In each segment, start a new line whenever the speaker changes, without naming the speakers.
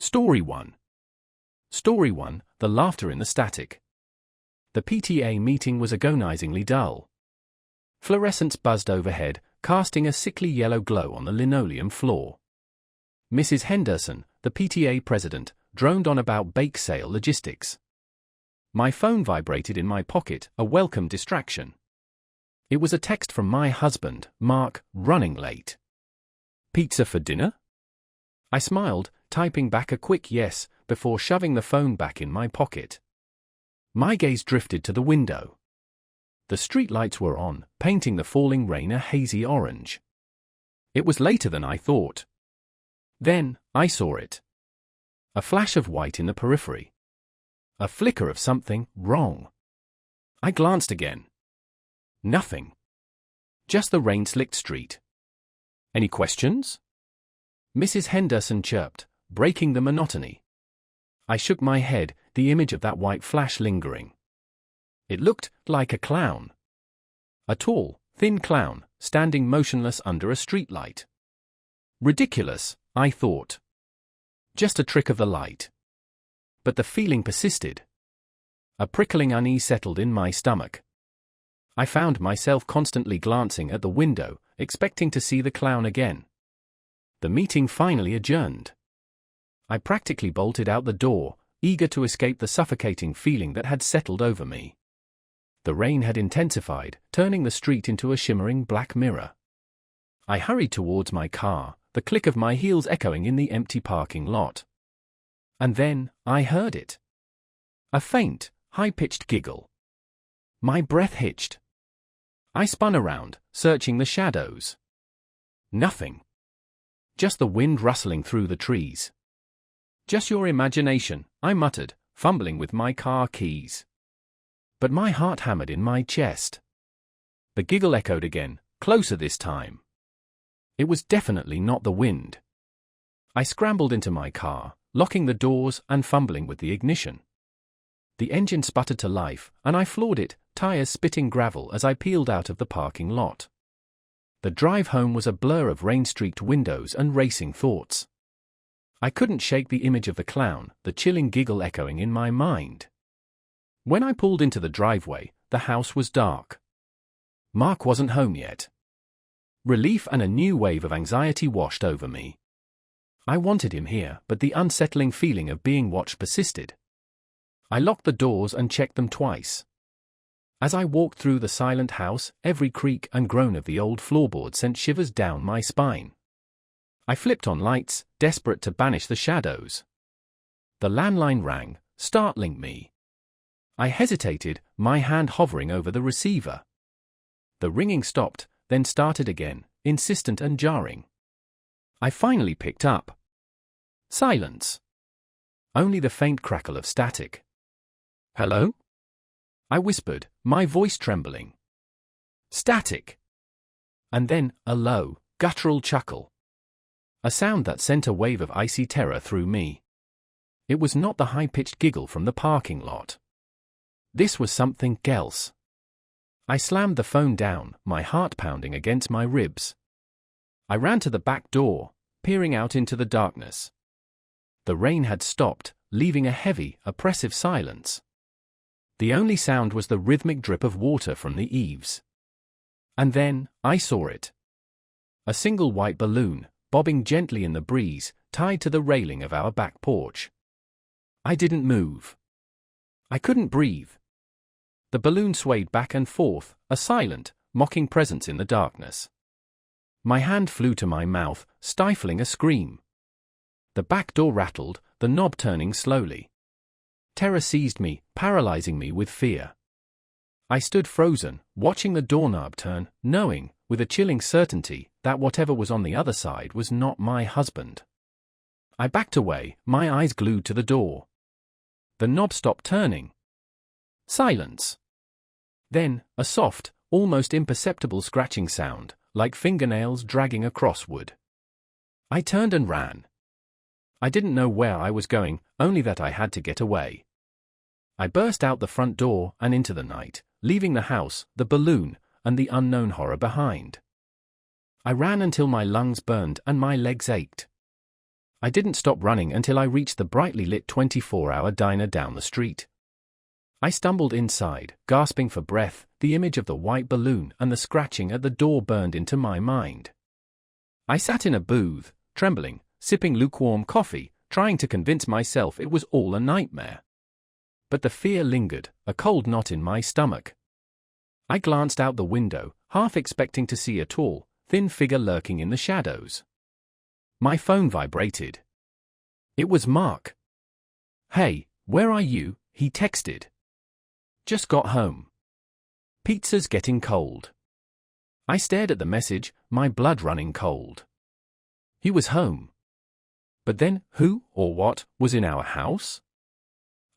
Story 1. Story 1, The Laughter in the Static. The PTA meeting was agonizingly dull. Fluorescents buzzed overhead, casting a sickly yellow glow on the linoleum floor. Mrs. Henderson, the PTA president, droned on about bake sale logistics. My phone vibrated in my pocket, a welcome distraction. It was a text from my husband, Mark, running late. "Pizza for dinner?" I smiled, typing back a quick yes, before shoving the phone back in my pocket. My gaze drifted to the window. The streetlights were on, painting the falling rain a hazy orange. It was later than I thought. Then, I saw it. A flash of white in the periphery. A flicker of something wrong. I glanced again. Nothing. Just the rain-slicked street. "Any questions?" Mrs. Henderson chirped, breaking the monotony. I shook my head, the image of that white flash lingering. It looked like a clown. A tall, thin clown, standing motionless under a streetlight. Ridiculous, I thought. Just a trick of the light. But the feeling persisted. A prickling unease settled in my stomach. I found myself constantly glancing at the window, expecting to see the clown again. The meeting finally adjourned. I practically bolted out the door, eager to escape the suffocating feeling that had settled over me. The rain had intensified, turning the street into a shimmering black mirror. I hurried towards my car, the click of my heels echoing in the empty parking lot. And then, I heard it. A faint, high-pitched giggle. My breath hitched. I spun around, searching the shadows. Nothing. Just the wind rustling through the trees. "Just your imagination," I muttered, fumbling with my car keys. But my heart hammered in my chest. The giggle echoed again, closer this time. It was definitely not the wind. I scrambled into my car, locking the doors and fumbling with the ignition. The engine sputtered to life, and I floored it, tires spitting gravel as I peeled out of the parking lot. The drive home was a blur of rain-streaked windows and racing thoughts. I couldn't shake the image of the clown, the chilling giggle echoing in my mind. When I pulled into the driveway, the house was dark. Mark wasn't home yet. Relief and a new wave of anxiety washed over me. I wanted him here, but the unsettling feeling of being watched persisted. I locked the doors and checked them twice. As I walked through the silent house, every creak and groan of the old floorboard sent shivers down my spine. I flipped on lights, desperate to banish the shadows. The landline rang, startling me. I hesitated, my hand hovering over the receiver. The ringing stopped, then started again, insistent and jarring. I finally picked up. Silence. Only the faint crackle of static. "Hello?" I whispered, my voice trembling. Static. And then, a low, guttural chuckle. A sound that sent a wave of icy terror through me. It was not the high-pitched giggle from the parking lot. This was something else. I slammed the phone down, my heart pounding against my ribs. I ran to the back door, peering out into the darkness. The rain had stopped, leaving a heavy, oppressive silence. The only sound was the rhythmic drip of water from the eaves. And then, I saw it. A single white balloon, bobbing gently in the breeze, tied to the railing of our back porch. I didn't move. I couldn't breathe. The balloon swayed back and forth, a silent, mocking presence in the darkness. My hand flew to my mouth, stifling a scream. The back door rattled, the knob turning slowly. Terror seized me, paralyzing me with fear. I stood frozen, watching the doorknob turn, knowing, with a chilling certainty, that whatever was on the other side was not my husband. I backed away, my eyes glued to the door. The knob stopped turning. Silence. Then, a soft, almost imperceptible scratching sound, like fingernails dragging across wood. I turned and ran. I didn't know where I was going, only that I had to get away. I burst out the front door and into the night, leaving the house, the balloon, and the unknown horror behind. I ran until my lungs burned and my legs ached. I didn't stop running until I reached the brightly lit 24-hour diner down the street. I stumbled inside, gasping for breath. The image of the white balloon and the scratching at the door burned into my mind. I sat in a booth, trembling, sipping lukewarm coffee, trying to convince myself it was all a nightmare. But the fear lingered, a cold knot in my stomach. I glanced out the window, half expecting to see a tall, thin figure lurking in the shadows. My phone vibrated. It was Mark. "Hey, where are you?" he texted. "Just got home. Pizza's getting cold." I stared at the message, my blood running cold. He was home. But then, who, or what, was in our house?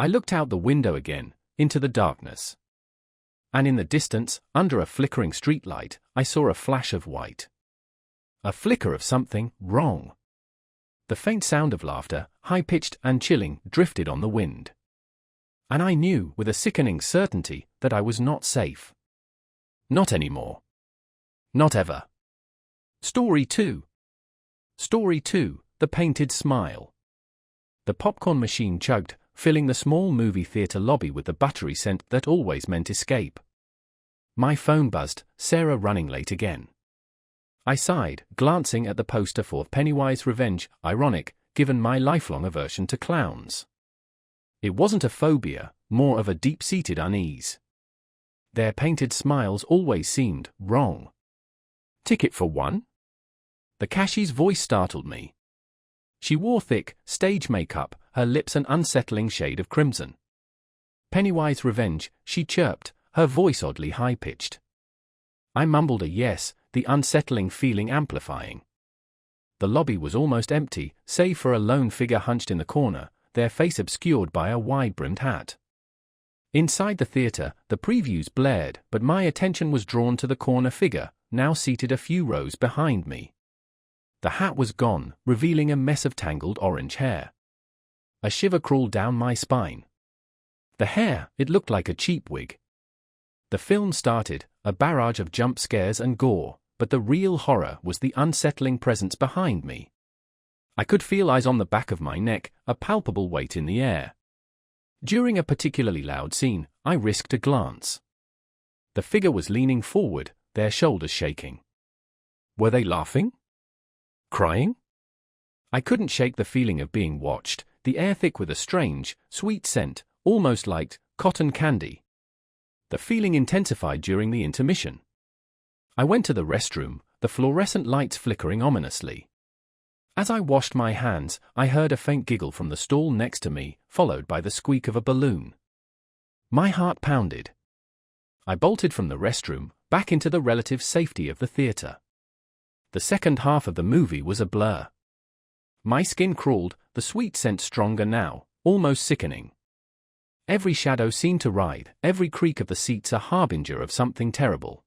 I looked out the window again, into the darkness. And in the distance, under a flickering streetlight, I saw a flash of white. A flicker of something wrong. The faint sound of laughter, high-pitched and chilling, drifted on the wind. And I knew, with a sickening certainty, that I was not safe. Not anymore. Not ever. Story 2. Story 2, The Painted Smile. The popcorn machine chugged, filling the small movie theater lobby with the buttery scent that always meant escape. My phone buzzed, Sarah running late again. I sighed, glancing at the poster for Pennywise Revenge, ironic, given my lifelong aversion to clowns. It wasn't a phobia, more of a deep-seated unease. Their painted smiles always seemed wrong. "Ticket for one?" The cashier's voice startled me. She wore thick, stage makeup, her lips an unsettling shade of crimson. "Pennywise Revenge," she chirped, her voice oddly high-pitched. I mumbled a yes, the unsettling feeling amplifying. The lobby was almost empty, save for a lone figure hunched in the corner, their face obscured by a wide-brimmed hat. Inside the theater, the previews blared, but my attention was drawn to the corner figure, now seated a few rows behind me. The hat was gone, revealing a mess of tangled orange hair. A shiver crawled down my spine. The hair, it looked like a cheap wig. The film started, a barrage of jump scares and gore, but the real horror was the unsettling presence behind me. I could feel eyes on the back of my neck, a palpable weight in the air. During a particularly loud scene, I risked a glance. The figure was leaning forward, their shoulders shaking. Were they laughing? Crying? I couldn't shake the feeling of being watched, the air thick with a strange, sweet scent, almost like cotton candy. The feeling intensified during the intermission. I went to the restroom, the fluorescent lights flickering ominously. As I washed my hands, I heard a faint giggle from the stall next to me, followed by the squeak of a balloon. My heart pounded. I bolted from the restroom, back into the relative safety of the theater. The second half of the movie was a blur. My skin crawled, the sweet scent stronger now, almost sickening. Every shadow seemed to ride, every creak of the seats a harbinger of something terrible.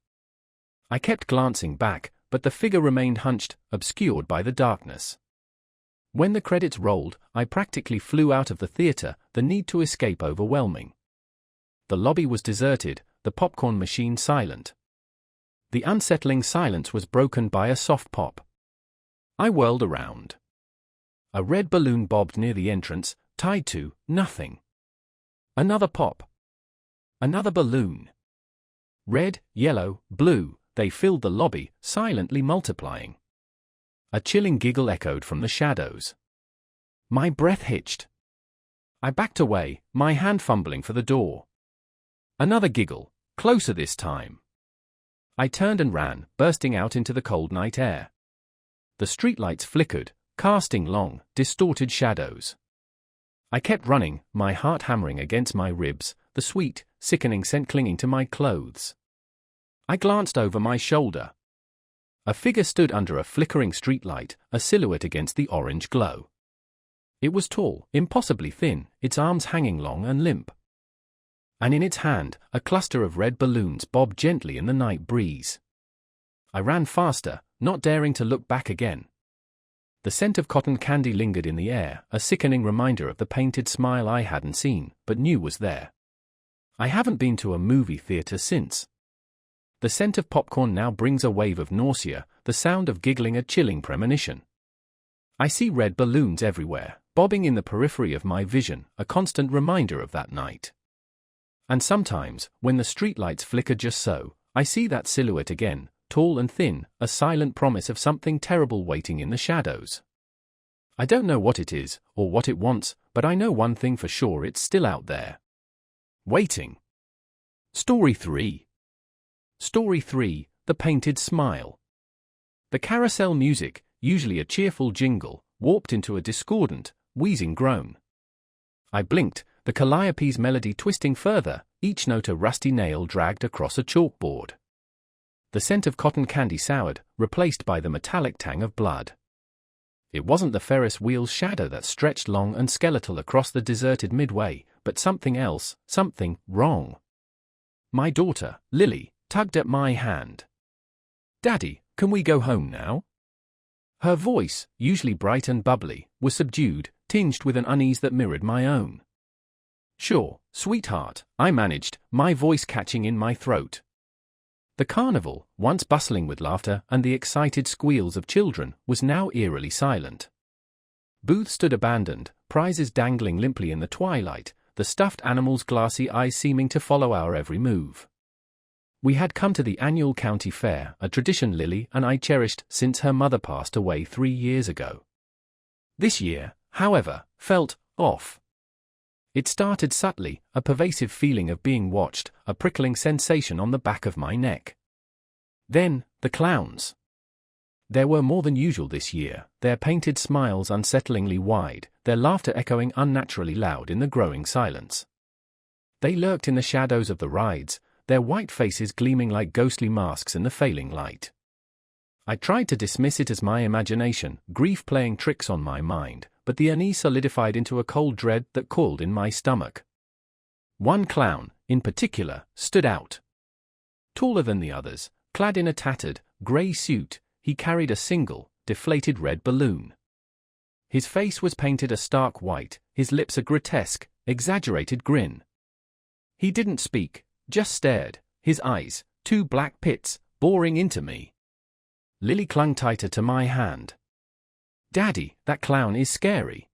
I kept glancing back, but the figure remained hunched, obscured by the darkness. When the credits rolled, I practically flew out of the theater, the need to escape overwhelming. The lobby was deserted, the popcorn machine silent. The unsettling silence was broken by a soft pop. I whirled around. A red balloon bobbed near the entrance, tied to nothing. Another pop. Another balloon. Red, yellow, blue, they filled the lobby, silently multiplying. A chilling giggle echoed from the shadows. My breath hitched. I backed away, my hand fumbling for the door. Another giggle, closer this time. I turned and ran, bursting out into the cold night air. The streetlights flickered, casting long, distorted shadows. I kept running, my heart hammering against my ribs, the sweet, sickening scent clinging to my clothes. I glanced over my shoulder. A figure stood under a flickering streetlight, a silhouette against the orange glow. It was tall, impossibly thin, its arms hanging long and limp. And in its hand, a cluster of red balloons bobbed gently in the night breeze. I ran faster, not daring to look back again. The scent of cotton candy lingered in the air, a sickening reminder of the painted smile I hadn't seen, but knew was there. I haven't been to a movie theater since. The scent of popcorn now brings a wave of nausea, the sound of giggling a chilling premonition. I see red balloons everywhere, bobbing in the periphery of my vision, a constant reminder of that night. And sometimes, when the streetlights flicker just so, I see that silhouette again, tall and thin, a silent promise of something terrible waiting in the shadows. I don't know what it is, or what it wants, but I know one thing for sure: it's still out there. Waiting. Story 3. Story 3, The Painted Smile. The carousel music, usually a cheerful jingle, warped into a discordant, wheezing groan. I blinked, the calliope's melody twisting further, each note a rusty nail dragged across a chalkboard. The scent of cotton candy soured, replaced by the metallic tang of blood. It wasn't the Ferris wheel's shadow that stretched long and skeletal across the deserted midway, but something else, something wrong. My daughter, Lily, tugged at my hand. "Daddy, can we go home now?" Her voice, usually bright and bubbly, was subdued, tinged with an unease that mirrored my own. "Sure, sweetheart," I managed, my voice catching in my throat. The carnival, once bustling with laughter and the excited squeals of children, was now eerily silent. Booths stood abandoned, prizes dangling limply in the twilight, the stuffed animals' glassy eyes seeming to follow our every move. We had come to the annual county fair, a tradition Lily and I cherished since her mother passed away 3 years ago. This year, however, felt off. It started subtly, a pervasive feeling of being watched, a prickling sensation on the back of my neck. Then, the clowns. There were more than usual this year, their painted smiles unsettlingly wide, their laughter echoing unnaturally loud in the growing silence. They lurked in the shadows of the rides, their white faces gleaming like ghostly masks in the failing light. I tried to dismiss it as my imagination, grief playing tricks on my mind, but the unease solidified into a cold dread that coiled in my stomach. One clown, in particular, stood out. Taller than the others, clad in a tattered, grey suit, he carried a single, deflated red balloon. His face was painted a stark white, his lips a grotesque, exaggerated grin. He didn't speak, just stared, his eyes, 2 black pits, boring into me. Lily clung tighter to my hand. "Daddy, that clown is scary."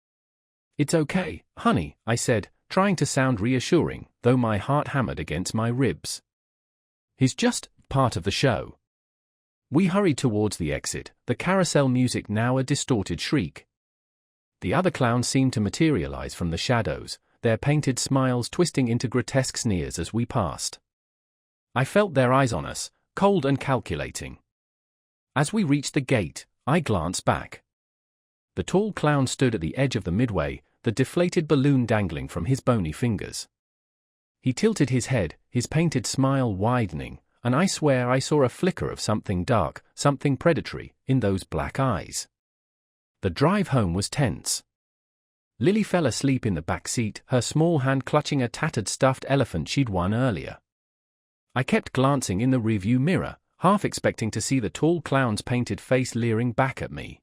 "It's okay, honey," I said, trying to sound reassuring, though my heart hammered against my ribs. "He's just part of the show." We hurried towards the exit, the carousel music now a distorted shriek. The other clowns seemed to materialize from the shadows, their painted smiles twisting into grotesque sneers as we passed. I felt their eyes on us, cold and calculating. As we reached the gate, I glanced back. The tall clown stood at the edge of the midway, the deflated balloon dangling from his bony fingers. He tilted his head, his painted smile widening, and I swear I saw a flicker of something dark, something predatory, in those black eyes. The drive home was tense. Lily fell asleep in the back seat, her small hand clutching a tattered stuffed elephant she'd won earlier. I kept glancing in the rearview mirror, half expecting to see the tall clown's painted face leering back at me.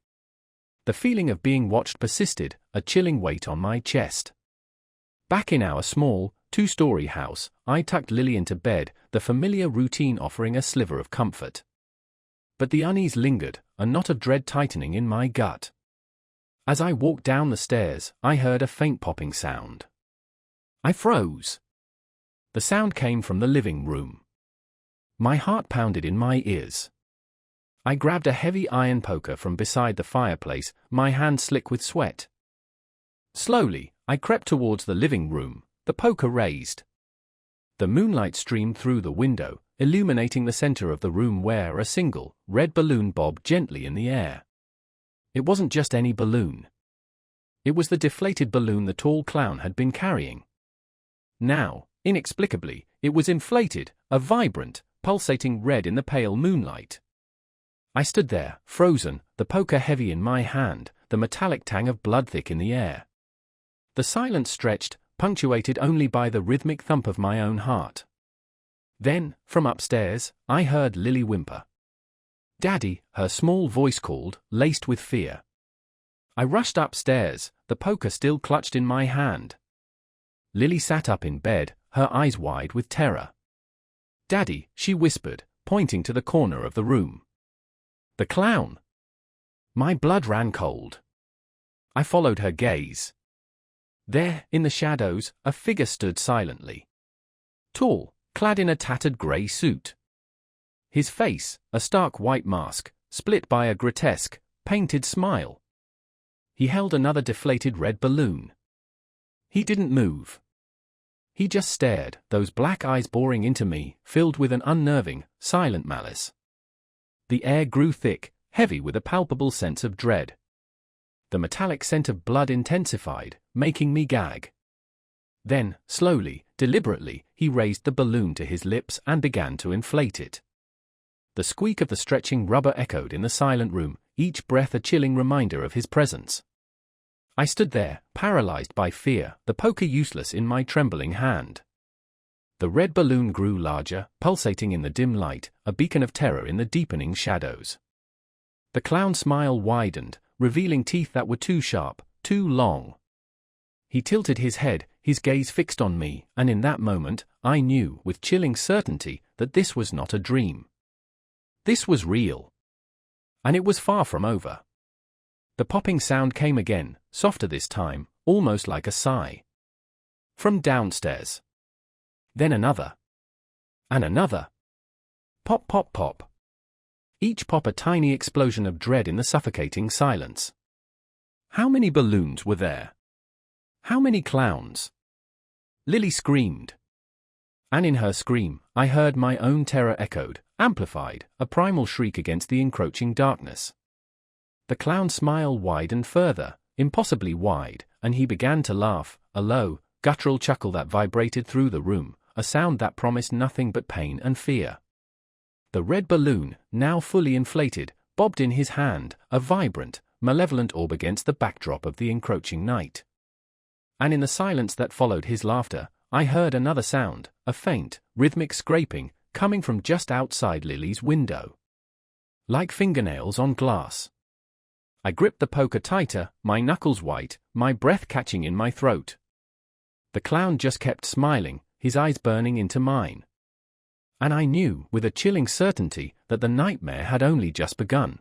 The feeling of being watched persisted, a chilling weight on my chest. Back in our small, 2-story house, I tucked Lily into bed, the familiar routine offering a sliver of comfort. But the unease lingered, a knot of dread tightening in my gut. As I walked down the stairs, I heard a faint popping sound. I froze. The sound came from the living room. My heart pounded in my ears. I grabbed a heavy iron poker from beside the fireplace, my hand slick with sweat. Slowly, I crept towards the living room, the poker raised. The moonlight streamed through the window, illuminating the center of the room where a single, red balloon bobbed gently in the air. It wasn't just any balloon. It was the deflated balloon the tall clown had been carrying. Now, inexplicably, it was inflated, a vibrant, pulsating red in the pale moonlight. I stood there, frozen, the poker heavy in my hand, the metallic tang of blood thick in the air. The silence stretched, punctuated only by the rhythmic thump of my own heart. Then, from upstairs, I heard Lily whimper. "Daddy," her small voice called, laced with fear. I rushed upstairs, the poker still clutched in my hand. Lily sat up in bed, her eyes wide with terror. "Daddy," she whispered, pointing to the corner of the room. "The clown." My blood ran cold. I followed her gaze. There, in the shadows, a figure stood silently. Tall, clad in a tattered grey suit. His face, a stark white mask, split by a grotesque, painted smile. He held another deflated red balloon. He didn't move. He just stared, those black eyes boring into me, filled with an unnerving, silent malice. The air grew thick, heavy with a palpable sense of dread. The metallic scent of blood intensified, making me gag. Then, slowly, deliberately, he raised the balloon to his lips and began to inflate it. The squeak of the stretching rubber echoed in the silent room, each breath a chilling reminder of his presence. I stood there, paralyzed by fear, the poker useless in my trembling hand. The red balloon grew larger, pulsating in the dim light, a beacon of terror in the deepening shadows. The clown's smile widened, revealing teeth that were too sharp, too long. He tilted his head, his gaze fixed on me, and in that moment, I knew, with chilling certainty, that this was not a dream. This was real. And it was far from over. The popping sound came again, softer this time, almost like a sigh. From downstairs. Then another. And another. Pop, pop, pop. Each pop a tiny explosion of dread in the suffocating silence. How many balloons were there? How many clowns? Lily screamed. And in her scream, I heard my own terror echoed, amplified, a primal shriek against the encroaching darkness. The clown's smile widened further, impossibly wide, and he began to laugh, a low, guttural chuckle that vibrated through the room, a sound that promised nothing but pain and fear. The red balloon, now fully inflated, bobbed in his hand, a vibrant, malevolent orb against the backdrop of the encroaching night. And in the silence that followed his laughter, I heard another sound, a faint, rhythmic scraping, coming from just outside Lily's window. Like fingernails on glass. I gripped the poker tighter, my knuckles white, my breath catching in my throat. The clown just kept smiling, his eyes burning into mine. And I knew, with a chilling certainty, that the nightmare had only just begun.